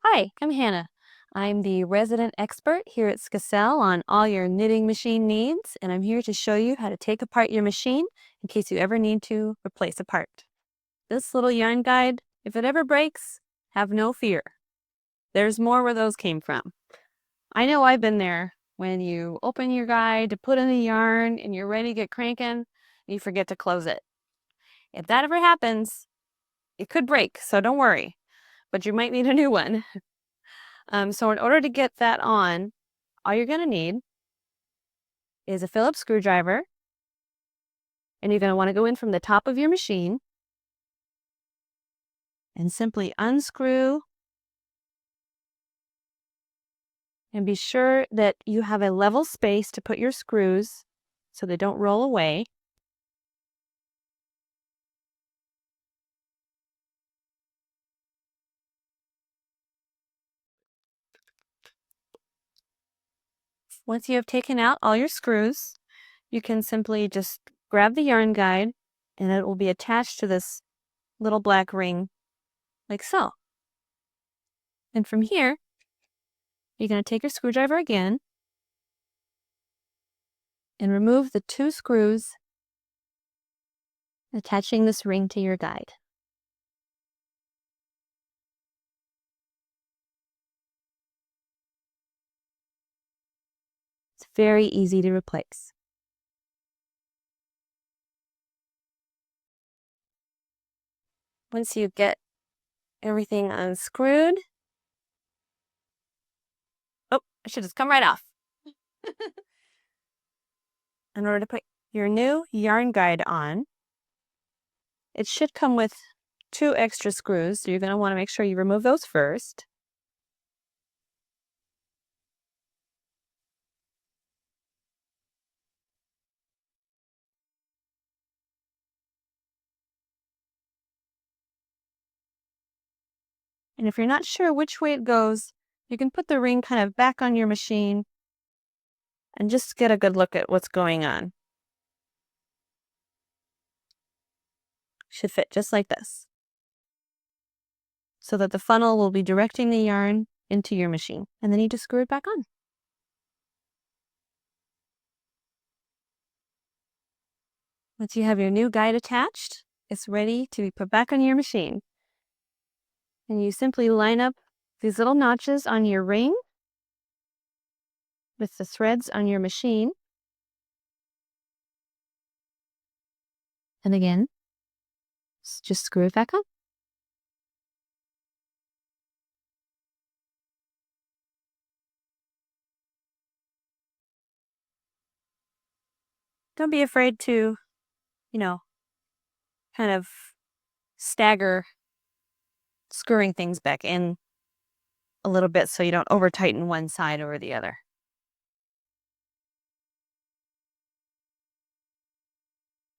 Hi, I'm Hannah. I'm the resident expert here at Skacel on all your knitting machine needs, and I'm here to show you how to take apart your machine in case you ever need to replace a part. This little yarn guide, if it ever breaks, have no fear. There's more where those came from. I know I've been there when you open your guide to put in the yarn and you're ready to get cranking, and you forget to close it. If that ever happens, it could break, so don't worry, but you might need a new one. So in order to get that on, all you're going to need is a Phillips screwdriver, and you're going to want to go in from the top of your machine and simply unscrew and be sure that you have a level space to put your screws so they don't roll away. Once you have taken out all your screws, you can simply just grab the yarn guide and it will be attached to this little black ring like so. And from here, you're going to take your screwdriver again and remove the 2 screws attaching this ring to your guide. It's very easy to replace. Once you get everything unscrewed, oh, I should just come right off. In order to put your new yarn guide on, it should come with 2 extra screws, so you're going to want to make sure you remove those first. And if you're not sure which way it goes, you can put the ring kind of back on your machine and just get a good look at what's going on. Should fit just like this, so that the funnel will be directing the yarn into your machine, and then you just screw it back on. Once you have your new guide attached, it's ready to be put back on your machine. And you simply line up these little notches on your ring with the threads on your machine. And again, just screw it back on. Don't be afraid to, kind of stagger screwing things back in a little bit so you don't over tighten one side over the other.